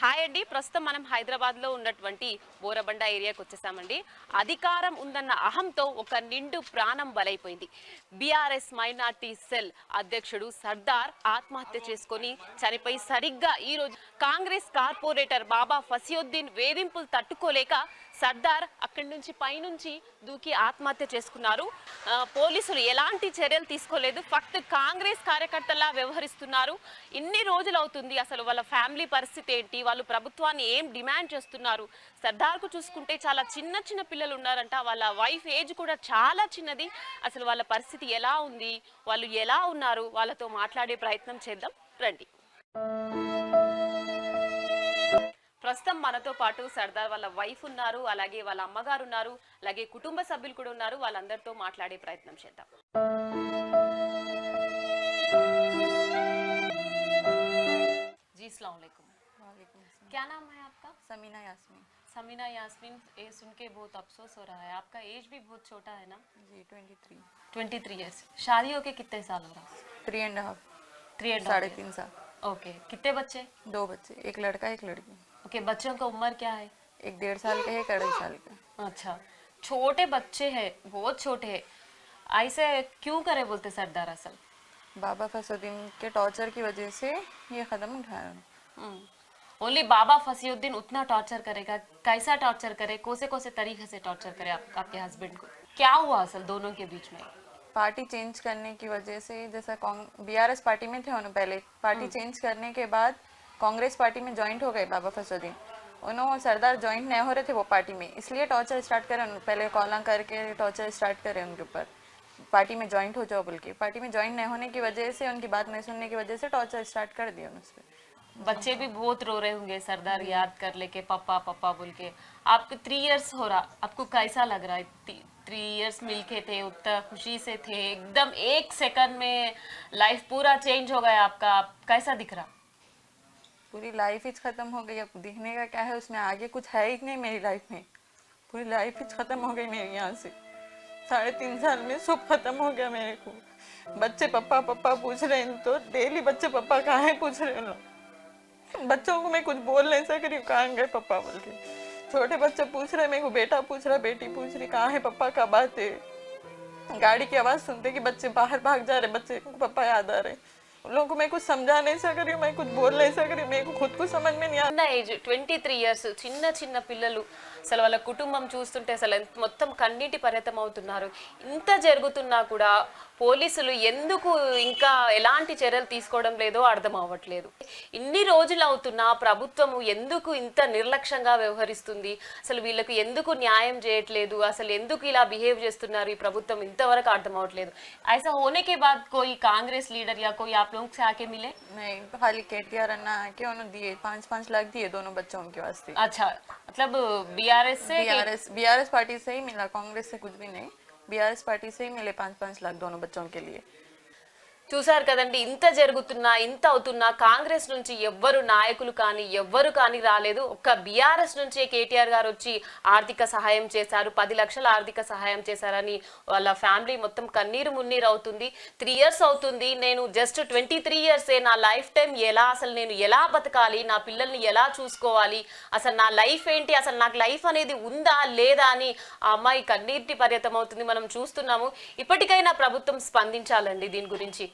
Hi అండి. ప్రస్తుతం మనం హైదరాబాద్లో ఉన్నటువంటి బోరబండ ఏరియాకి వచ్చేసామండి. అధికారం ఉందన్న అహంతో ఒక నిండు ప్రాణం బలైపోయింది. బీఆర్ఎస్ మైనార్టీ సెల్ అధ్యక్షుడు సర్దార్ ఆత్మహత్య చేసుకొని చనిపోయి సరిగ్గా ఈరోజు కాంగ్రెస్ కార్పొరేటర్ బాబా ఫసియుద్దీన్ వేధింపులు తట్టుకోలేక సర్దార్ అక్కడి నుంచి పైనుంచి దూకి ఆత్మహత్య చేసుకున్నారు. పోలీసులు ఎలాంటి చర్యలు తీసుకోలేదు. ఫక్త్ కాంగ్రెస్ కార్యకర్తలా వ్యవహరిస్తున్నారు. ఇన్ని రోజులు అవుతుంది, అసలు వాళ్ళ ఫ్యామిలీ పరిస్థితి ఏంటి, వాళ్ళు ప్రభుత్వాన్ని ఏం డిమాండ్ చేస్తున్నారు. సర్దార్కు చూసుకుంటే చాలా చిన్న చిన్న పిల్లలు ఉన్నారంట. వాళ్ళ వైఫ్ ఏజ్ కూడా చాలా చిన్నది. అసలు వాళ్ళ పరిస్థితి ఎలా ఉంది, వాళ్ళు ఎలా ఉన్నారు, వాళ్ళతో మాట్లాడే ప్రయత్నం చేద్దాం రండి. ప్రస్తుతం మనతో పాటు సర్దార్ వాళ్ళ వైఫ్ ఉన్నారు, అలాగే వాళ్ళ అమ్మగారు ఉన్నారు, అలాగే కుటుంబ సభ్యులు కూడా ఉన్నారు. వాళ్ళందరితో మాట్లాడే ప్రయత్నం చేద్దాం. जी अस्सलाम वालेकुम। क्या नाम है आपका? समीना यास्मीन। समीना यास्मीन। ये सुन के बहुत अफसोस हो रहा है, आपका एज भी बहुत छोटा है ना? जी 23। 23 ईयर्स। शादी होके कितने साल हो रहा है? 3.5। 3.5 3.5 साल। ओके। कितने बच्चे? 2 बच्चे, एक लड़का एक लड़की। ओके। बच्चों का उम्र क्या है? एक 1.5 साल का है, एक 2.5 साल का। अच्छा, छोटे बच्चे हैं, बहुत छोटे हैं, ऐसे क्यों करे बोलते सरदार? असल बाबा फसुद्दीन के टॉर्चर की वजह से ये कदम उठाया। ओनली बाबा फसीउद्दीन उतना टॉर्चर करेगा? कैसा टॉर्चर करे, कौन से तरीके से टॉर्चर करे आपके हस्बैंड को? क्या हुआ असल दोनों के बीच में? पार्टी चेंज करने की वजह से, जैसा बीआरएस पार्टी में थे उन्होंने पहले, पार्टी चेंज करने के बाद कांग्रेस पार्टी में ज्वाइंट हो गए बाबा फसुद्दीन। उन्होंने सरदार ज्वाइंट नहीं हो रहे थे वो पार्टी में, इसलिए टॉर्चर स्टार्ट करे उन्होंने। पहले कॉल करके टॉर्चर स्टार्ट करे उनके ऊपर, पार्टी में ज्वाइंट हो जाओ बोल के। पार्टी में ज्वाइंट नहीं होने की वजह से, उनकी बात नहीं सुनने की वजह से टॉर्चर स्टार्ट कर दिया उनसे। बच्चे भी बहुत रो रहे होंगे सरदार याद कर लेके पापा पापा बोल के। आपको 3 इयर्स हो रहा, आपको कैसा लग रहा है? 3 इयर्स मिलके थे, उतना खुशी से थे, एकदम 1 सेकंड में लाइफ पूरा चेंज हो गया आपका, कैसा दिख रहा? पूरी लाइफ ही खत्म हो गई। अब दिखने का क्या है उसमें, आगे कुछ है ही नहीं मेरी लाइफ में। पूरी लाइफ ही खत्म हो गई मेरी यहाँ से। 3.5 साल में सब खत्म हो गया मेरे को। बच्चे पप्पा पप्पा पूछ रहे हैं, तो डेली बच्चे पप्पा कहाँ है पूछ रहे हैं। बच्चों को मैं कुछ बोल नहीं सक रही हूँ, कहाँ गए पप्पा बोल के। छोटे बच्चे पूछ रहे मेरे को, बेटा पूछ रहा, बेटी पूछ रही कहाँ है पप्पा, कब आते। गाड़ी की आवाज़ सुनते कि बच्चे बाहर भाग जा रहे, बच्चे को पप्पा याद आ रहे। उन लोगों को मैं कुछ समझा नहीं सक रही हूँ, मैं कुछ बोल नहीं सक रही हूँ, मेरे को खुद को समझ में नहीं आ చిన్న ఏజ్ 23 ఇయర్స్, చిన్న చిన్న పిల్లలు. అసలు వాళ్ళ కుటుంబం చూస్తుంటే అసలు మొత్తం కన్నీటి పర్యతం అవుతున్నారు. ఇంత జరుగుతున్నా కూడా పోలీసులు ఎందుకు ఇంకా ఎలాంటి చర్యలు తీసుకోవడం లేదో అర్థం అవ్వట్లేదు. ఇన్ని రోజులు అవుతున్నా ప్రభుత్వము ఎందుకు ఇంత నిర్లక్ష్యంగా వ్యవహరిస్తుంది? అసలు వీళ్ళకు ఎందుకు న్యాయం చేయట్లేదు? అసలు ఎందుకు ఇలా బిహేవ్ చేస్తున్నారు ఈ ప్రభుత్వం? ఇంతవరకు అర్థం అవ్వట్లేదు. ऐसा होने के बाद कोई कांग्रेस लीडर या कोई आप लोग से आके मिले? नहीं, खाली केटीआर अन्ना आके उन्होंने दिए 5-5 लाख दिए दोनों बच्चों के वास्ते। अच्छा, मतलब बीआरएस से? बीआरएस पार्टी से ही मिला, कांग्रेस से कुछ भी नहीं। बीआरएस पार्टी से ही मिले 5-5 लाख दोनों बच्चों के लिए। చూసారు కదండి, ఇంత జరుగుతున్నా ఇంత అవుతున్నా కాంగ్రెస్ నుంచి ఎవ్వరు నాయకులు కానీ ఎవ్వరు కానీ రాలేదు. ఒక్క బీఆర్ఎస్ నుంచే కేటీఆర్ గారు వచ్చి ఆర్థిక సహాయం చేశారు, 10 లక్షల ఆర్థిక సహాయం చేశారని వాళ్ళ ఫ్యామిలీ మొత్తం కన్నీరు మున్నీరు అవుతుంది. 3 ఇయర్స్ అవుతుంది, నేను జస్ట్ 23 ఇయర్సే, నా లైఫ్ టైం ఎలా, అసలు నేను ఎలా బతకాలి, నా పిల్లల్ని ఎలా చూసుకోవాలి, అసలు నా లైఫ్ ఏంటి, అసలు నాకు లైఫ్ అనేది ఉందా లేదా అని ఆ అమ్మాయి కన్నీటి పర్యతం అవుతుంది. మనం చూస్తున్నాము. ఇప్పటికైనా ప్రభుత్వం స్పందించాలండి దీని గురించి.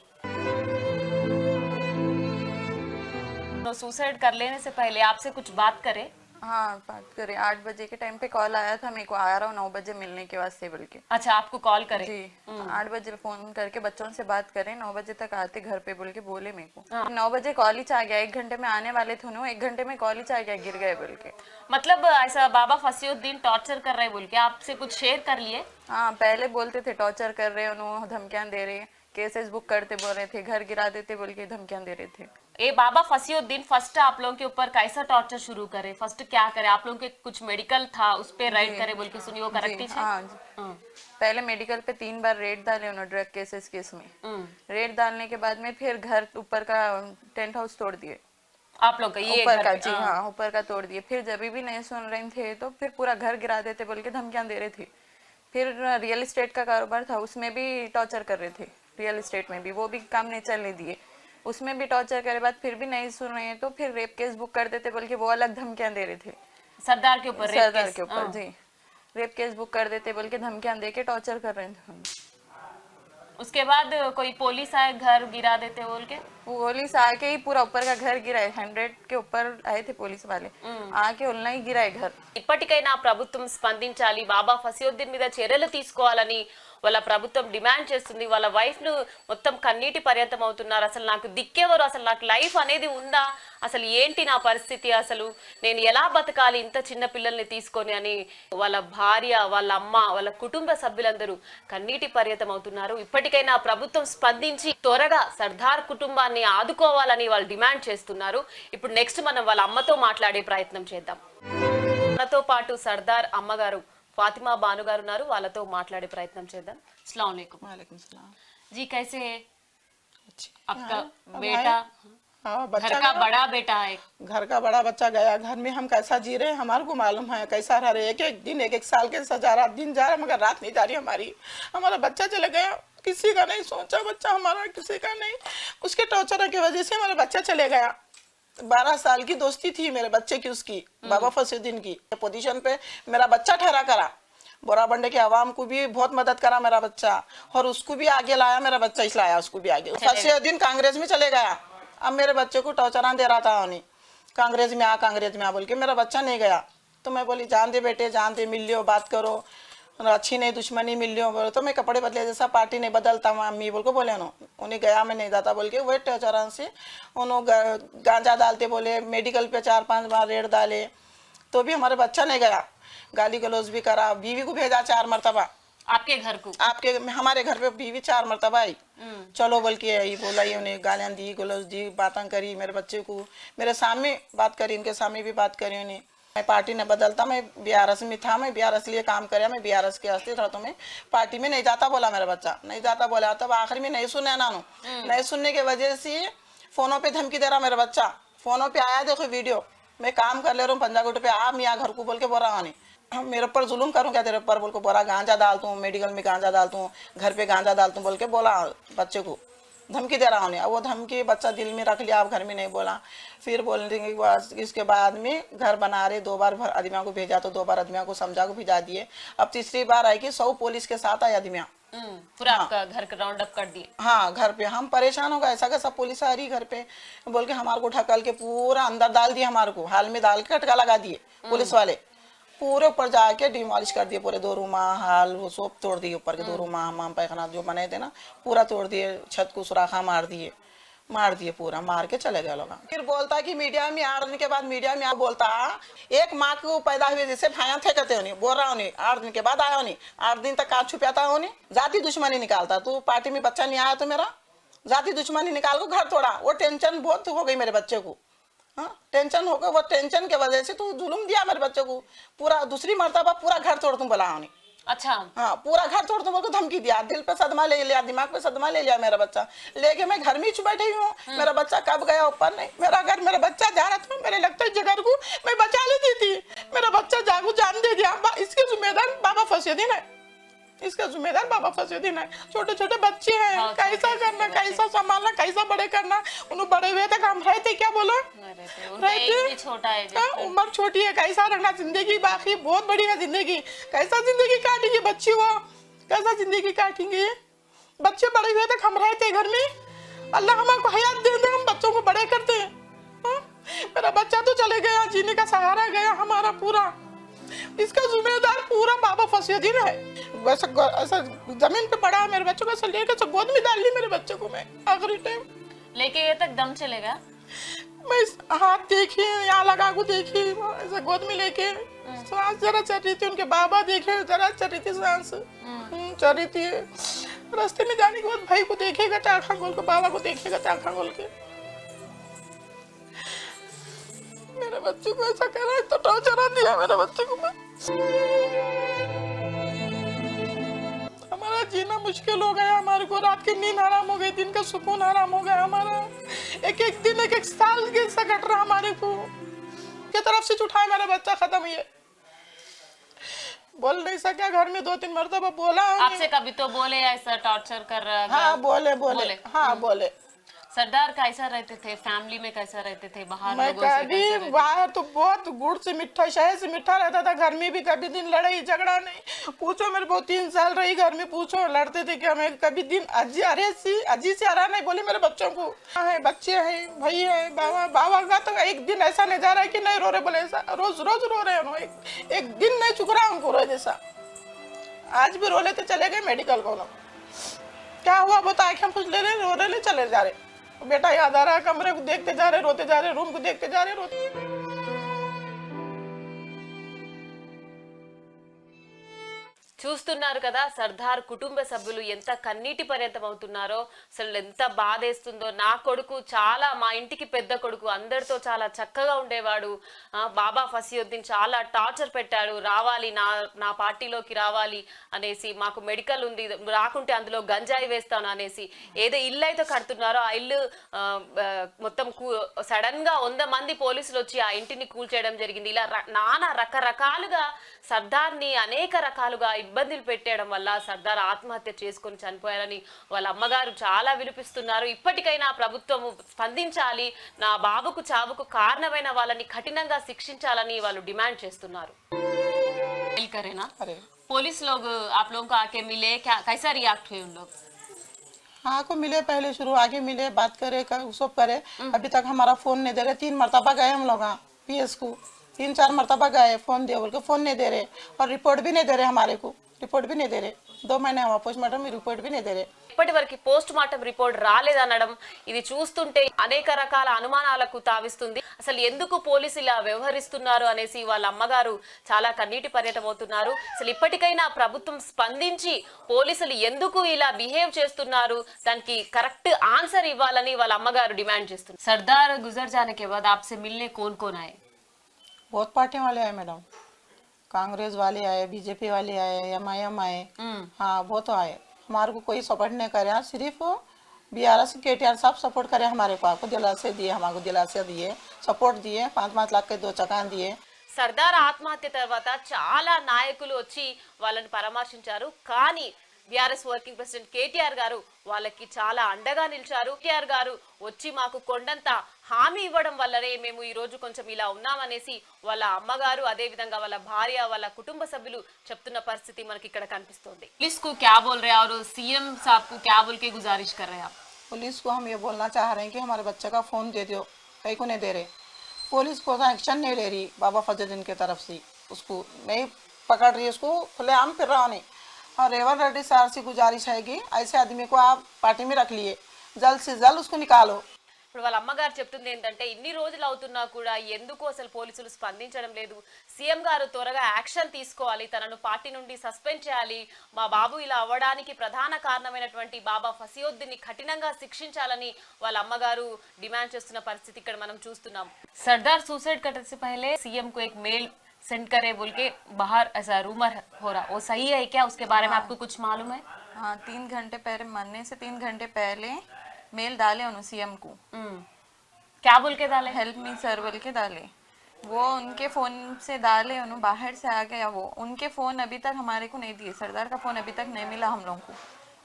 सुसाइड कर लेने से पहले आपसे कुछ बात करें? हाँ, बात करें। 8 बजे के टाइम पे कॉल आया था मेरे को, आ रहा हूँ 9 बजे मिलने के वास्ते बोल के। अच्छा, आपको कॉल करे? जी, 8 बजे फोन करके बच्चों से बात करें, 9 बजे तक आते घर पे बोल के बोले मेरे को। 9 बजे कॉलेज आ गया, 1 घंटे में आने वाले थे, 1 घंटे में कॉलेज आ गया, गिर गए बोल के। मतलब ऐसा बाबा फसीउद्दीन टॉर्चर कर रहे बोल के आपसे कुछ शेयर कर लिए? हाँ, पहले बोलते थे टॉर्चर कर रहे, उन्होंने धमकियां दे रहे, केसेस बुक करते बोल रहे थे, घर गिरा देते बोल के धमकियां दे रहे थे। ये बाबा फसीउद्दीन फर्स्ट आप लोगों के ऊपर कैसा टॉर्चर शुरू करे? फर्स्ट क्या करे? आप लोगों के कुछ मेडिकल था, उस पे रेड करे बोल के सुनी, वो करेक्ट है? हाँ, पहले मेडिकल पे 3 बार रेड डाले उन्होंने, ड्रग केसेस केस में। रेड डालने के बाद में फिर घर ऊपर का टेंट हाउस तोड़ दिए आप लोग का, ये ऊपर का। जी हाँ, ऊपर का तोड़ दिए। फिर जब भी नहीं सुन रहे थे तो फिर पूरा घर गिरा देते बोल के धमकियां दे रहे थे। फिर रियल एस्टेट का कारोबार था, उसमें भी टॉर्चर कर रहे थे, रियल एस्टेट में भी, वो भी काम नहीं चलने दिए। उसमें भी टॉर्चर करे बाद फिर भी नहीं सुन रहे हैं तो फिर रेप केस बुक कर देते बोल के वो अलग धमकियां दे रहे थे। सरदार के ऊपर रेप सरदार केस? के ऊपर जी रेप केस बुक कर देते बोल के धमकियां दे के टॉर्चर कर रहे थे हम। उसके बाद कोई पुलिस आए घर गिरा देते बोल के? पुलिस आके ही पूरा ऊपर का घर गिराए, 100 के ऊपर आए थे पुलिस वाले, आके उन्ना ही गिराए घर। ఇప్పటికైనా ప్రభుత్వం స్పందించాలి, బాబా ఫసియుద్దీన్ మీద చర్యలు తీసుకోవాలని వాళ్ళ ప్రభుత్వం డిమాండ్ చేస్తుంది. వాళ్ళ వైఫ్ ను మొత్తం కన్నీటి పర్యంతం అవుతున్నారు. అసలు నాకు దిక్కెవరు, అసలు నాకు లైఫ్ అనేది ఉందా, అసలు ఏంటి నా పరిస్థితి, అసలు నేను ఎలా బతకాలి ఇంత చిన్న పిల్లల్ని తీసుకొని అని వాళ్ళ భార్య, వాళ్ళ అమ్మ, వాళ్ళ కుటుంబ సభ్యులందరూ కన్నీటి పర్యంతం అవుతున్నారు. ఇప్పటికైనా ప్రభుత్వం స్పందించి త్వరగా సర్దార్ కుటుంబాన్ని ఆదుకోవాలని వాళ్ళు డిమాండ్ చేస్తున్నారు. ఇప్పుడు నెక్స్ట్ మనం వాళ్ళ అమ్మతో మాట్లాడే ప్రయత్నం చేద్దాం. మనతో పాటు సర్దార్ అమ్మగారు फातिमा बानु गाరు ఉన్నారు, వాళ్ళతో మాట్లాడే ప్రయత్నం చేద్దాం. अस्सलाम वालेकुम। वालेकुम सलाम। जी कैसे है अच्छी आपका हाँ, बेटा? हाँ, घर बच्चा का गया। बड़ा बेटा है। घर का बड़ा बच्चा गया, घर में हम कैसा जी रहे हैं हमारे को मालूम है, कैसा रह रहे, एक एक दिन एक एक साल के सजा रहा, दिन जा रहा मगर रात नहीं जा रही हमारी। हमारा बच्चा चले गया, किसी का नहीं सोचा बच्चा हमारा, किसी का नहीं, उसके टॉर्चर की वजह से हमारा बच्चा चले गया। 12 साल की दोस्ती थी मेरे बच्चे की, उसकी बाबा फसीउद्दीन की पोजीशन पे मेरा बच्चा ठहरा करा। बोराबंडे के आवाम को भी बहुत मदद करा मेरा बच्चा, और उसको भी आगे लाया, मेरा बच्चा इस लाया उसको भी आगे। फसीउद्दीन कांग्रेस में चले गया, अब मेरे बच्चे को टॉर्चर दे रहा था उन्हें, कांग्रेस में आ कांग्रेस में आ बोल के, मेरा बच्चा नहीं गया। तो मैं बोली जान दे बेटे, जान दे, मिल लियो, बात करो, अच्छी नहीं दुश्मनी मिल लियो। बोले तो मैं कपड़े बदले जैसा पार्टी नहीं बदलता मम्मी बोल को बोले उन्हें गया मैं नहीं जाता बोल के, वही टॉर्चर से उन्होंने गांजा डालते बोले, मेडिकल पे 4-5 बार रेड डाले, तो भी हमारे बच्चा नहीं गया। गाली गलौज भी करा, बीवी को भेजा 4 मरतबा आपके घर को, आपके हमारे घर पे बीवी 4 मरतबा आई, चलो बोल के आई, बोला ये उन्हें गालियाँ दी, गलौज दी, बातें करी, मेरे बच्चे को मेरे सामने बात करी, इनके सामने भी बात करी उन्हें। मैं पार्टी नहीं बदलता, मैं बीआरएस में था, मैं बीआरएस लिए काम कराया, मैं बीआरएस के हस्ते था, तो मैं पार्टी में नहीं जाता बोला मेरा बच्चा, नहीं जाता बोला। तब आखिर में नहीं सुने नानू, नहीं सुनने की वजह से फोनों पे धमकी दे रहा मेरा बच्चा, फोनों पे आया देखो वीडियो, मैं काम कर ले रहा हूँ पंजागुट पे, आप यहाँ घर को बोल के बोल रहा हूँ, मेरे ऊपर जुल्म करूँ क्या तेरे ऊपर बोल के बोला, गांजा डालता हूँ, मेडिकल में गांजा डालता हूँ, घर पे गांजा डालता हूँ बोल के बोला, बच्चे को धमकी दे रहा हूँ। अब वो धमकी बच्चा दिल में रख लिया, अब घर में नहीं बोला। फिर बोलने के बाद इसके बाद में घर बना रहे, 2 बार आदमियों को भेजा, तो 2 बार आदमियों को समझा को भिजा दिए। अब तीसरी बार आई कि 100 पुलिस के साथ आए आदमियाँ, पूरा आपका घर का राउंड अप कर दिए। हाँ, घर पे हम परेशान हो गए, ऐसा कैसा पुलिस आ रही घर पे बोल के, हमारे को ढकल के पूरा अंदर डाल दिए, हमारे को हाल में डाल के खटका लगा दिए पुलिस वाले, पूरे ऊपर जाके डिमोलिश कर दिए, पूरे 2 रूमा हाल वो सब तोड़ दिए, ऊपर के 2 रूमा हमाम पैखाना जो बनाए थे ना पूरा तोड़ दिए, छत को सुराखा मार दिए पूरा, मार के चले गए लोग। फिर बोलता कि मीडिया में आने के बाद मीडिया में बोलता, एक माँ को पैदा हुए जैसे भाया थे कहते हो, बोल रहा हूँ 8 दिन के बाद आया हूँ, 8 दिन तक कहाँ छुपाता हूँ, जाति दुश्मनी निकालता, तो पार्टी में बच्चा नहीं आया तो मेरा जाति दुश्मनी निकाल को घर तोड़ा। वो टेंशन बहुत हो गई मेरे बच्चे को, हाँ टेंशन होगा, वो टेंशन के वजह से तू जुल्म दिया मेरे बच्चे को, पूरा दूसरी मर्तबा पूरा घर तोड़ दूं बोला उन्हें। अच्छा, हाँ पूरा घर तोड़ दूं बोल को धमकी दिया, दिल पे सदमा ले लिया, दिमाग पे सदमा ले लिया मेरा बच्चा लेके। मैं घर में ही बैठी हूँ, मेरा बच्चा कब गया ऊपर नहीं, मेरा घर मेरा बच्चा जा रहा था, मेरे लगता है जगह को मैं बचा लेती थी, मेरा बच्चा जागू जान दे दिया। इसके जिम्मेदार बाबा फसीउद्दीन है, इसका जिम्मेदार बाबा फसीउद्दीन है। छोटे छोटे बच्चे हैं, कैसा करना, कैसा संभालना, कैसा बड़े करना, उन्हें बड़े हुए तक हम रहते क्या बोलो, छोटा है, उम्र छोटी है, कैसा रहना, जिंदगी बाकी बहुत बड़ी है जिंदगी, कैसा जिंदगी काटेंगे बच्ची, वो कैसा जिंदगी काटेंगे, बच्चे बड़े हुए तक हम रहते घर में, अल्लाह हमको हयात दे दे, हम बच्चों को बड़े करते हैं। मेरा बच्चा तो चले गया, जीने का सहारा गया हमारा पूरा, इसका जिम्मेदार पूरा बाबा फसीउद्दीन है। वैसे ऐसा जमीन पे पड़ा है मेरे बच्चों को, ऐसा लेकर गोद में डाल ली मेरे बच्चे को, मैं आखिरी टाइम लेके ये तक दम चलेगा, मैं हाथ देखी, यहाँ लगा को देखी, ऐसा गोद में लेके सांस जरा चल रही थी, उनके बाबा देखे जरा चल रही थी सांस, चल रही थी। रास्ते में जाने के बाद भाई को देखेगा तो आँखा खोल के, बाबा को देखेगा तो आँखा खोल के, मेरे बच्चे को ऐसा कह रहा है तो टॉर्चर दिया मेरे बच्चे को। हमारा जीना मुश्किल हो गया, हमारे को रात की नींद हराम हो गई, दिन का सुकून हराम हो गया हमारा, एक एक दिन एक एक साल के सा कट रहा हमारे को, की तरफ से उठाया मेरा बच्चा खत्म। ये बोल नहीं सका, घर में 2-3 मरतबा बोला आपसे, कभी तो बोले ऐसा टॉर्चर कर रहा है? हाँ बोले, हाँ बोले। सरदार कैसा रहते थे, फैमिली में कैसा रहते थे, बाहर मैं लोगों से कैसे रहते कभी बाहर तो बहुत गुड़ से मिठा, शहर से मिठा रहता था। घर में भी कभी दिन लड़ाई झगड़ा नहीं। पूछो मेरे बहुत 3 साल रही घर में, पूछो लड़ते थे क्या? मैं कभी दिन अजी से आ रहा नहीं बोली मेरे बच्चों को। है बच्चे हैं, भाई है, बाबा बाबा का तो एक दिन ऐसा नहीं जा रहा है कि नहीं रो रहे, बोले ऐसा रोज रोज रो रहे हैं। एक दिन नहीं चुक रहा उनको रो जैसा। आज भी रो लेते चले गए मेडिकल को। क्या हुआ बता, आंखें पूछ ले रहे, रो रहे चले जा रहे। बेटा याद आ रहा है, कमरे को देखते जा रहे, रोते जा रहे, रूम को देखते जा रहे, रोते। చూస్తున్నారు కదా సర్దార్ కుటుంబ సభ్యులు ఎంత కన్నీటి పర్యంతం అవుతున్నారో. అసలు ఎంత బాధేస్తుందో. నా కొడుకు చాలా, మా ఇంటికి పెద్ద కొడుకు, అందరితో చాలా చక్కగా ఉండేవాడు. బాబా ఫసియుద్దీన్ చాలా టార్చర్ పెట్టాడు, రావాలి నా పార్టీలోకి రావాలి అనేసి, మాకు మెడికల్ ఉంది, రాకుంటే అందులో గంజాయి వేస్తాను అనేసి. ఏదో ఇల్లు అయితే కడుతున్నారో ఆ ఇల్లు మొత్తం సడన్ గా 100 మంది పోలీసులు వచ్చి ఆ ఇంటిని కూల్చేయడం జరిగింది. ఇలా నానా రకరకాలుగా సర్దార్ని అనేక రకాలుగా ఇబ్బందులు పెట్టేయడం వల్ల సర్దార్ ఆత్మహత్య చేసుకొని చనిపోయారని వాళ్ళ అమ్మగారు చాలా వినిపిస్తున్నారు. ఇప్పటికైనా ప్రభుత్వం స్పందించాలి, నా బాబుకు చావుకు కారణమైన వాళ్ళని కఠినంగా శిక్షించాలని వాళ్ళు డిమాండ్ చేస్తున్నారు. पुलिस लोग आप लोगों को आके मिले, क्या कैसा रिएक्ट हुए उन लोग? हाँ को मिले, पहले शुरू आके मिले, बात करे सब करे। अभी तक हमारा फोन नहीं दे रहे। 3 मरतबा गए हम लोग PS को, 3-4 मरतबा गए, फोन दे बोल के फोन नहीं दे रहे। और रिपोर्ट भी नहीं दे रहे, हमारे को रिपोर्ट भी नहीं दे रहे। 2 महीने हुआ पोस्टमार्टम में, रिपोर्ट भी नहीं दे रहे। ఇప్పటి వరకు పోస్ట్ మార్టం రిపోర్ట్ రాలేదనడం, ఇది చూస్తుంటే అనేక రకాల అనుమానాలకు తావిస్తుంది. అసలు ఎందుకు పోలీసులు ఇలా వ్యవహరిస్తున్నారు అనేసి వాళ్ళ అమ్మగారు చాలా కన్నీటి పర్యటమవుతున్నారు. అసలు ఇప్పటికైనా ప్రభుత్వం స్పందించి పోలీసులు ఎందుకు ఇలా బిహేవ్ చేస్తున్నారు, దానికి కరెక్ట్ ఆన్సర్ ఇవ్వాలని వాళ్ళ అమ్మగారు డిమాండ్ చేస్తున్నారు. సర్దార్ గుజర్ जाने के बाद आपसे मिलने कौन कौन आए? बहुत पार्टी वाले आए मैडम, कांग्रेस वाले आए, बीजेपी वाले आए, MIM आए। हाँ बहुत आए। हमारे को कोई सपोर्ट नहीं करे, सिर्फ BRS KTR साहब सपोर्ट करे हमारे को। आपको दिलासे दिए, हमारे दिलासे दिए, सपोर्ट दिए, 5-5 लाख के 2 चकान दिए। సర్దార్ ఆత్మహత్య తర్వాత చాలా నాయకులు వచ్చి వాళ్ళని పరామర్శించారు. కానీ బీఆర్ఎస్ వర్కింగ్ ప్రెసిడెంట్ కేటీఆర్ గారు వాళ్ళకి చాలా అండగా నిలిచారు. కేటీఆర్ గారు వచ్చి మాకు కొండంత హామీ ఇవ్వడం వల్లనే మేము ఈ రోజు కొంచెం ఇలా ఉన్నామనేసి వాళ్ళ అమ్మగారు, అదే విధంగా వాళ్ళ భార్య, వాళ్ళ కుటుంబ సభ్యులు చెప్తున్న పరిస్థితి మనకి ఇక్కడ కనిపిస్తుంది. पुलिस को क्या बोल रहे हैं और सीएम साहब को क्या बोल के गुजारिश कर रहे हैं आप? पुलिस को हम ये बोलना चाह रहे हैं कि हमारे बच्चे का फोन दे दो, कहीं को नहीं दे रहे। पुलिस को एक्शन नहीं ले रही बाबा फजलुद्दीन की तरफ से, उसको नहीं पकड़ रही, उसको खुलेआम फिर रहा नहीं। और रेवंत रेड्डी सर से गुजारिश है कि ऐसे आदमी को आप पार्टी में रख लिए, जल्द से जल्द उसको निकालो। ఇప్పుడు వాళ్ళ అమ్మగారు చెప్తుంది ఏంటంటే, ఇన్ని రోజులు అవుతున్నా కూడా ఎందుకు అసలు పోలీసులు స్పందించడం లేదు, సీఎం గారు త్వరగా యాక్షన్ తీసుకోవాలి, తనను పార్టీ నుండి సస్పెండ్ చేయాలి, మా బాబు ఇలా అవ్వడానికి ప్రధాన కారణమైనటువంటి బాబా ఫసియుద్దీన్ని కఠినంగా శిక్షించాలని వాళ్ళ అమ్మగారు డిమాండ్ చేస్తున్న పరిస్థితి ఇక్కడ మనం చూస్తున్నాం. సర్దార్ సూసైడ్ करने से पहले सीएम को एक मेल सेंड करे बोल के बाहर ऐसा रूमर हो रहा, वो सही है क्या? उसके बारे में आपको कुछ मालूम है? हाँ 3 घंटे पहले, मरने से 3 घंटे पहले मेल डाले उन्होंने CM को। क्या बोल के डाले? हेल्प मी सर बोल के डाले। वो उनके फोन से डाले, उन्होंने बाहर से आ गया वो। उनके फोन अभी तक हमारे को नहीं दिए, सरदार का फोन अभी तक नहीं मिला हम लोगों को।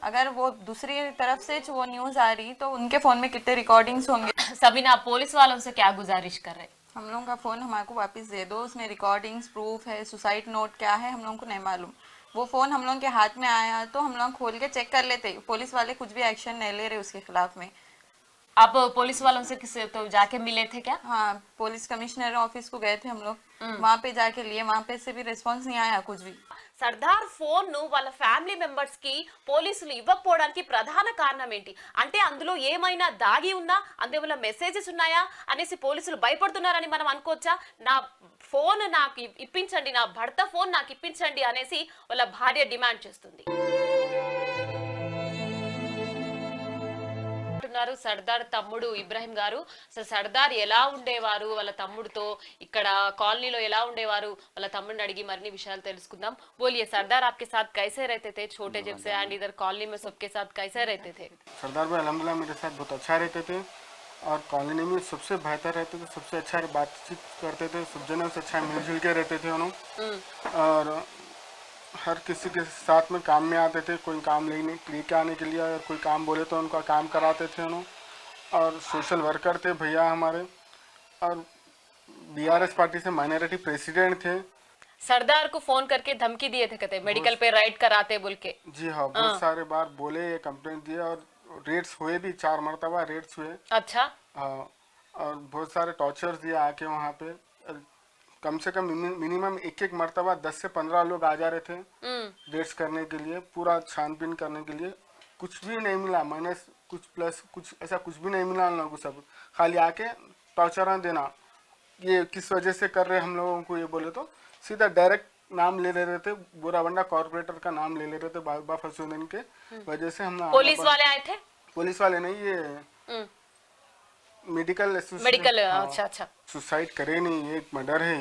अगर वो दूसरी तरफ से वो न्यूज आ रही तो उनके फोन में कितने रिकॉर्डिंग्स होंगे। सबीना, पुलिस वालों से क्या गुजारिश कर रहे? हम लोगों का फोन हमारे को वापस दे दो, उसमें रिकॉर्डिंग्स प्रूफ है, सुसाइड नोट क्या है हम लोगों को नहीं मालूम। वो फोन हम लोगों के हाथ में आया तो हम लोग खोल के चेक कर लेते, पुलिस वाले कुछ भी एक्शन नहीं ले रहे उसके खिलाफ में। आप पुलिस वालों से किसी तो जाके मिले थे क्या? हाँ पुलिस कमिश्नर ऑफिस को गए थे हम लोग, वहाँ पे जाके लिए, वहाँ पे से भी रिस्पांस नहीं आया कुछ भी। సర్దార్ ఫోన్ ను వాళ్ళ ఫ్యామిలీ మెంబర్స్ కి పోలీసులు ఇవ్వకపోవడానికి ప్రధాన కారణం ఏంటి అంటే, అందులో ఏమైనా దాగి ఉందా, అందులో మెసేజెస్ ఉన్నాయా అనేసి పోలీసులు భయపడుతున్నారని మనం అనుకోవచ్చా? నా ఫోన్ నాకు ఇప్పించండి, నా భర్త ఫోన్ నాకు ఇప్పించండి అనేసి వాళ్ళ భార్య డిమాండ్ చేస్తుంది. సర్దార్ తమ్ముడు ఇబ్రాహిం గారు, అసలు సర్దార్ ఎలా ఉండేవారు వాళ్ళ తమ్ముడితో, ఇక్కడ కాలనీలో ఎలా ఉండేవారు, వాళ్ళ తమ్ముడిని అడిగి మరిన్ని విషయాలు తెలుసుకుందాం. बोलिए सरदार, आपके साथ कैसे रहते थे छोटे जब से, एंड इधर कॉलोनी में सबके साथ कैसे रहते थे? सरदार भाई अल्हम्दुलिल्लाह मेरे साथ बहुत अच्छा रहते थे और कॉलोनी में सबसे बेहतर रहते थे, सबसे अच्छा बातचीत करते थे, सब जनों से अच्छा मिलजुल के रहते थे उन्होंने। और हर किसी के साथ में काम में आते थे, कोई काम लेके आने के लिए, अगर कोई काम बोले तो उनका काम कराते थे उन्होंने। और सोशल वर्कर थे भैया हमारे, और बीआरएस पार्टी से माइनॉरिटी प्रेसिडेंट थे। सरदार को फोन करके धमकी दिए थे, कहते मेडिकल पे राइड कराते बोल के। जी हाँ, बहुत सारे बार बोले, ये कंप्लेंट दिए, और रेड्स हुए भी, 4 मरतबा रेड्स हुए। अच्छा। हाँ, और बहुत सारे टॉर्चर्स दिए आके वहाँ पे। कम से कम मिनिमम एक एक मरतबा 10 से 15 लोग आ जा रहे थे रेड्स करने के लिए, पूरा छानबीन करने के लिए। कुछ भी नहीं मिला, माइनस कुछ प्लस कुछ ऐसा कुछ भी नहीं मिला हम लोगों को, सब खाली आके टॉर्चर देना। ये किस वजह से कर रहे हम लोगों को, ये बोले तो सीधा डायरेक्ट नाम ले ले रहे थे, बोराबंडा कॉर्पोरेटर का नाम ले ले रहे थे बाबा फरीदुद्दीन के वजह से। हम पुलिस वाले आए थे? पुलिस वाले नहीं, ये मेडिकल मेडिकल, अच्छा अच्छा। सुसाइड करे नहीं, ये एक मर्डर है।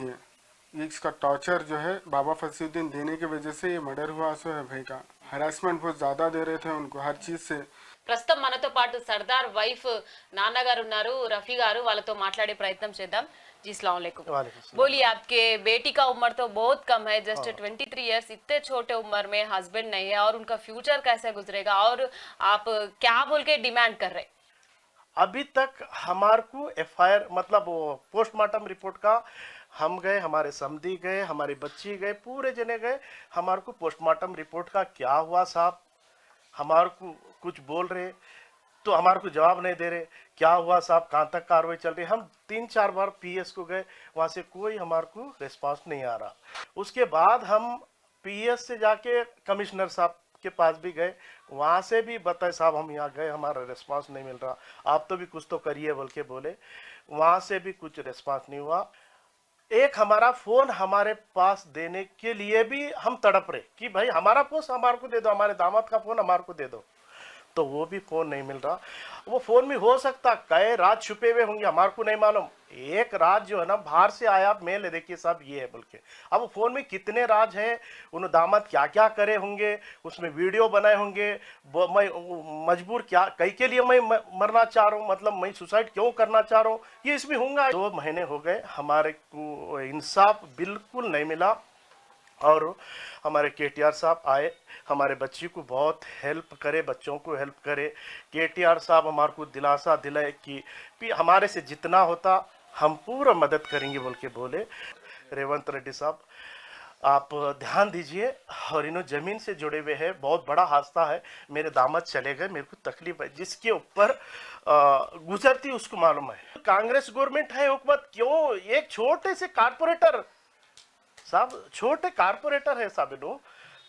ये इसका टॉर्चर जो है बाबा फरीदुद्दीन देने की वजह से ये मर्डर हुआ। सो है भाई का हरासमेंट बहुत ज्यादा दे रहे थे उनको हर चीज से। ప్రస్తుతం మనతో పాటు సర్దార్ వైఫ్ నాన్నగారు ఉన్నారు, రఫీ గారు, వాళ్ళతో మాట్లాడే ప్రయత్నం చేద్దాం। जी अस्सलाम वालेकुम। बोलिए, आपके बेटी का उम्र तो बहुत कम है, जस्ट 23 इयर्स। इतने छोटे उम्र में हस्बैंड नहीं है, और उनका फ्यूचर कैसे गुजरेगा, और आप क्या बोल के डिमांड कर रहे? अभी तक हमारे को एफआईआर मतलब वो पोस्टमार्टम रिपोर्ट का हम गए, हमारे समधी गए, हमारी बच्ची गए, पूरे जने गए। हमारे को पोस्टमार्टम रिपोर्ट का क्या हुआ साहब, हमारे को कुछ बोल रहे तो हमारे को जवाब नहीं दे रहे। क्या हुआ साहब, कहाँ तक कार्रवाई चल रही है। हम 3-4 बार पीएस को गए, वहाँ से कोई हमारे को रिस्पांस नहीं आ रहा। उसके बाद हम पीएस से जाके कमिश्नर साहब के पास भी गए, वहाँ से भी बताए साहब हम यहाँ गए, हमारा रिस्पांस नहीं मिल रहा, आप तो भी कुछ तो करिए बोल के बोले। वहाँ से भी कुछ रिस्पांस नहीं हुआ। एक हमारा फोन हमारे पास देने के लिए भी हम तड़प रहे कि भाई हमारा फोन हमारे को दे दो, हमारे दामाद का फोन हमारे को दे दो, तो वो भी फोन नहीं मिल रहा। वो फोन भी हो सकता कई राज छुपे हुए होंगे, हमारे को नहीं मालूम। एक राज जो है ना बाहर से आया, मेल देखिए साहब ये है बोल के। अब फोन में कितने राज हैं, उन दामाद क्या क्या करे होंगे, उसमें वीडियो बनाए होंगे। मैं मजबूर क्या कई के लिए मैं मरना चाह रहा हूँ, मतलब मैं सुसाइड क्यों करना चाह रहा हूँ, ये इसमें होगा। 2 महीने हो गए, हमारे को इंसाफ बिल्कुल नहीं मिला। और हमारे केटीआर साहब आए, हमारे बच्ची को बहुत हेल्प करे, बच्चों को हेल्प करे। केटीआर साहब हमारे को दिलासा दिलाए कि हमारे से जितना होता हम पूरा मदद करेंगे बोल के बोले। रेवंत रेड्डी साहब आप ध्यान दीजिए, और इन्हों जमीन से जुड़े हुए हैं, बहुत बड़ा हादसा है। मेरे दामाद चले गए, मेरे को तकलीफ है, जिसके ऊपर गुजरती उसको मालूम है। कांग्रेस गवर्नमेंट है, हुकूमत क्यों एक छोटे से कारपोरेटर साहब, छोटे कारपोरेटर है साहब इन्हों,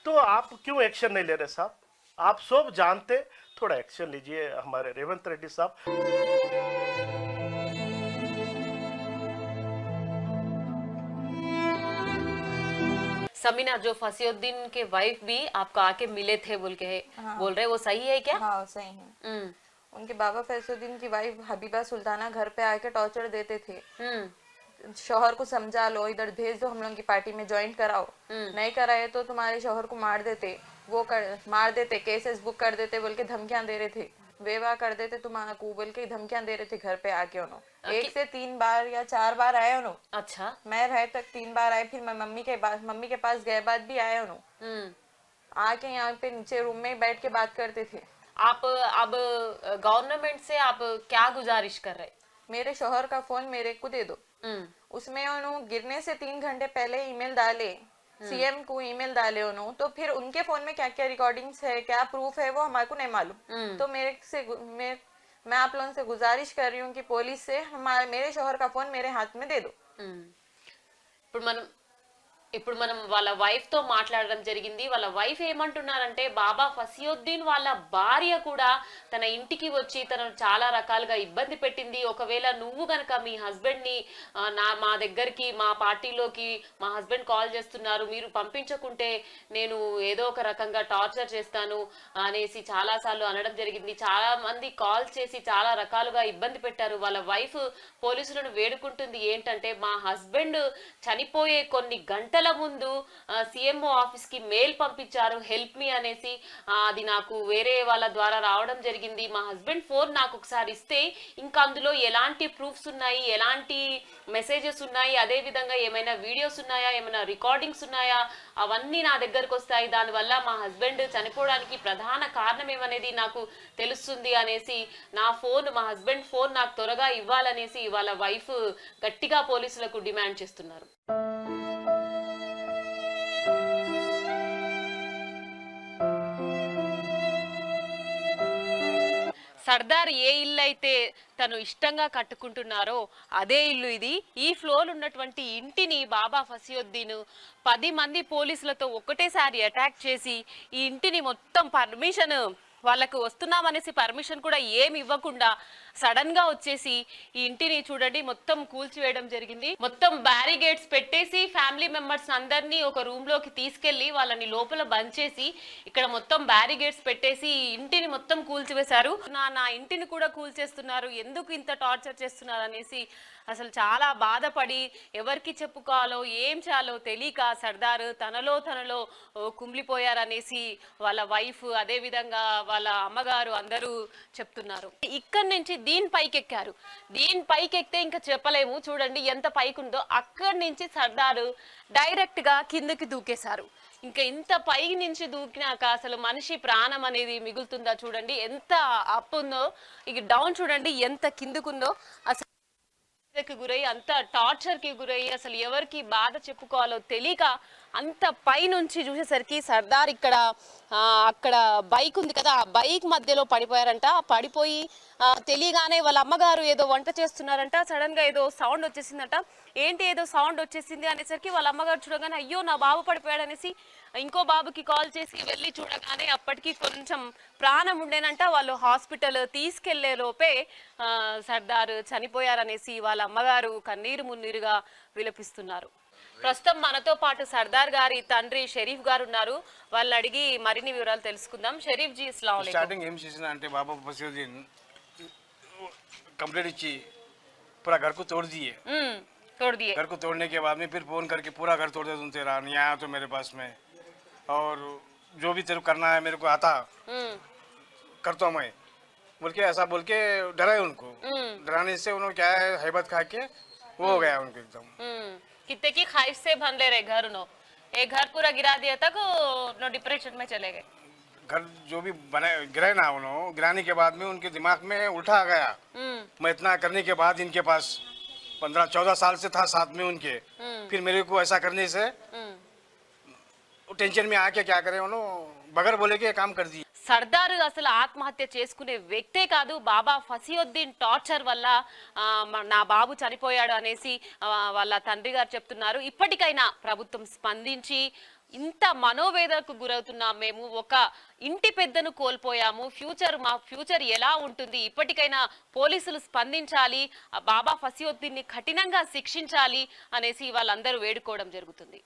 तो आप क्यों एक्शन नहीं ले रहे साहब? आप सब जानते, थोड़ा एक्शन लीजिए हमारे रेवंत रेड्डी साहब। समीना, जो फसीउद्दीन के वाइफ भी आपको आके मिले थे बोल के बोल रहे, वो सही है क्या? हाँ सही है। उनके बाबा फरीदुद्दीन की वाइफ हबीबा सुल्ताना घर पे आके टॉर्चर देते थे। शौहर को समझा लो, इधर भेज दो, हम लोग की पार्टी में ज्वाइन कराओ, नहीं कराए तो तुम्हारे शौहर को मार देते, मार देते, केसेस बुक कर देते बोल के धमकियां दे रहे थे, बेवा कर देते तुम्हारा को बोल के धमकियां दे रहे थे घर पे आके। उन्होंने 1 से 3 बार या 4 बार आए उन्होंने। अच्छा। मैं रहे तक 3 बार आए, फिर मैं मम्मी के पास गए बाद भी आए उन्होंने। आके यहाँ पे नीचे रूम में बैठ के बात करते थे। आप अब गवर्नमेंट से आप क्या गुजारिश कर रहे? मेरे शौहर का फोन मेरे को दे दो। उसमें उन्होंने गिरने से 3 घंटे पहले ईमेल डाले, सीएम को ईमेल डाले उन्होंने, तो फिर उनके फोन में क्या क्या रिकॉर्डिंग्स है, क्या प्रूफ है, वो हमारे को नहीं मालूम। तो मैं आप लोगों से गुजारिश कर रही हूँ कि पुलिस से मेरे शौहर का फोन मेरे हाथ में दे दो। ఇప్పుడు మనం వాళ్ళ వైఫ్ తో మాట్లాడడం జరిగింది. వాళ్ళ వైఫ్ ఏమంటున్నారంటే, బాబా ఫసియుద్దీన్ వాళ్ళ భార్య కూడా తన ఇంటికి వచ్చి తనను చాలా రకాలుగా ఇబ్బంది పెట్టింది. ఒకవేళ నువ్వు గనక మీ హస్బెండ్ ని మా దగ్గరికి, మా పార్టీలోకి మా హస్బెండ్ కాల్ చేస్తున్నారు, మీరు పంపించకుంటే నేను ఏదో ఒక రకంగా టార్చర్ చేస్తాను అనేసి చాలా సార్లు అనడం జరిగింది. చాలా మంది కాల్ చేసి చాలా రకాలుగా ఇబ్బంది పెట్టారు. వాళ్ళ వైఫ్ పోలీసులను వేడుకుంటుంది ఏంటంటే, మా హస్బెండ్ చనిపోయే కొన్ని గంటల గంటల ముందు సిఎంఓ ఆఫీస్ కి మెయిల్ పంపించారు హెల్ప్ మీ అనేసి. అది నాకు వేరే వాళ్ళ ద్వారా రావడం జరిగింది. మా హస్బెండ్ ఫోన్ నాకు ఒకసారి ఇస్తే ఇంకా అందులో ఎలాంటి ప్రూఫ్స్ ఉన్నాయి, ఎలాంటి మెసేజెస్ ఉన్నాయి, అదే విధంగా ఏమైనా వీడియోస్ ఉన్నాయా, ఏమైనా రికార్డింగ్స్ ఉన్నాయా, అవన్నీ నా దగ్గరకు వస్తాయి. దానివల్ల మా హస్బెండ్ చనిపోవడానికి ప్రధాన కారణం ఏమనేది నాకు తెలుస్తుంది అనేసి మా హస్బెండ్ ఫోన్ నాకు త్వరగా ఇవ్వాలనేసి వాళ్ళ వైఫ్ గట్టిగా పోలీసులకు డిమాండ్ చేస్తున్నారు. సర్దార్ ఏ ఇల్లు అయితే తను ఇష్టంగా కట్టుకుంటున్నారో అదే ఇల్లు ఇది. ఈ ఫ్లోర్ ఉన్నటువంటి ఇంటిని బాబా ఫసియుద్దీన్ 10 మంది పోలీసులతో ఒకటేసారి అటాక్ చేసి ఈ ఇంటిని మొత్తం పర్మిషన్ వాళ్ళకు వస్తున్నామనేసి పర్మిషన్ కూడా ఏమి ఇవ్వకుండా సడన్ గా వచ్చేసి ఈ ఇంటిని చూడండి మొత్తం కూల్చివేయడం జరిగింది. మొత్తం బ్యారిగేట్స్ పెట్టేసి ఫ్యామిలీ మెంబర్స్ అందరినీ ఒక రూమ్ లోకి తీసుకెళ్లి వాళ్ళని లోపల బంద్ చేసి ఇక్కడ మొత్తం బ్యారిగేట్స్ పెట్టేసి ఈ ఇంటిని మొత్తం కూల్చివేశారు. నా ఇంటిని కూడా కూల్చేస్తున్నారు, ఎందుకు ఇంత టార్చర్ చేస్తున్నారు అనేసి అసలు చాలా బాధపడి ఎవరికి చెప్పుకోవాలో ఏం చేయాలో తెలియక సర్దార్ తనలో కుమిలిపోయారనేసి వాళ్ళ వైఫ్ అదే విధంగా వాళ్ళ అమ్మగారు అందరూ చెప్తున్నారు. ఇక్కడి నుంచి దీని పైకెక్కారు. దీని పైకెక్కితే ఇంకా చెప్పలేము, చూడండి ఎంత పైకుందో. అక్కడి నుంచి సర్దారు డైరెక్ట్ గా కిందకి దూకేశారు. ఇంకా ఇంత పై నుంచి దూకినాక అసలు మనిషి ప్రాణం అనేది మిగులుతుందా? చూడండి ఎంత అప్ ఉందో, ఇక డౌన్ చూడండి ఎంత కిందకుందో. అసలు గురై అంత టార్చర్ కి గురై అసలు ఎవరికి బాధ చెప్పుకోవాలో తెలియక అంత పై నుంచి చూసేసరికి సర్దార్ అక్కడ బైక్ ఉంది కదా, ఆ బైక్ మధ్యలో పడిపోయారంట. పడిపోయి తెలియగానే వాళ్ళ అమ్మగారు ఏదో వంట చేస్తున్నారంట, సడన్ గా ఏదో సౌండ్ వచ్చేసిందంట. ఏంటి ఏదో సౌండ్ వచ్చేసింది అనేసరికి వాళ్ళ అమ్మగారు చూడగానే అయ్యో నా బాబు పడిపోయాడు అనేసి ఇంకో బాబుకి కాల్ చేసి వెళ్ళి చూడగానే అప్పటికి కొంచెం ప్రాణం ఉండేనంట. వాళ్ళు హాస్పిటల్ తీసుకెళ్లే లోపే సర్దార్ చనిపోయారనేసి వాళ్ళ అమ్మగారు కన్నీరు మున్నీరుగా విలపిస్తున్నారు. ప్రస్తుతం మనతో పాటు సర్దార్ గారి తండ్రి షరీఫ్ గారు ఉన్నారు. వాళ్ళని అడిగి మరిన్ని వివరాలు తెలుసుకుందాం. షరీఫ్ జీ అస్సలాము అలైకుం. స్టార్టింగ్ ఏం చేసిన అంటే బాబా ఫసియుద్దీన్ कंप्लेंट इच्छी पूरा घर को तोड़ दिए। तोड़ दिए। घर को तोड़ने के बाद में फिर फोन करके पूरा घर तोड़ दे तुम तेरा नहीं आया तो मेरे पास में, और जो भी तेरे को करना है मेरे को आता करता हूँ मैं बोल के ऐसा बोल के डराए उनको। डराने से उन्होंने क्या है हैबत खा के वो हो गया उनको एकदम। कितने की ख्वाहिश से बन ले रहे घर नो, एक घर पूरा गिरा दिया तक नो डिप्रेशन में चले गए। घर जो भी बने गिराए ना उन्होंने, गिराने के बाद में उनके दिमाग में उल्टा आ गया। मैं इतना करने के बाद इनके पास 15-14 साल से था साथ में उनके, फिर मेरे को ऐसा करने से टेंशन में आके क्या करे उन्होंने बगैर बोले के काम कर दिए। సర్దార్ అసలు ఆత్మహత్య చేసుకునే వ్యక్తే కాదు, బాబా ఫసియుద్దీన్ టార్చర్ వల్ల నా బాబు చనిపోయాడు అనేసి వాళ్ళ తండ్రి గారు చెప్తున్నారు. ఇప్పటికైనా ప్రభుత్వం స్పందించి ఇంత మనోవేదనకు గురవుతున్నాం మేము, ఒక ఇంటి పెద్దను కోల్పోయాము, మా ఫ్యూచర్ ఎలా ఉంటుంది, ఇప్పటికైనా పోలీసులు స్పందించాలి, బాబా ఫసియుద్దీన్ని కఠినంగా శిక్షించాలి అనేసి వాళ్ళందరూ వేడుకోవడం జరుగుతుంది.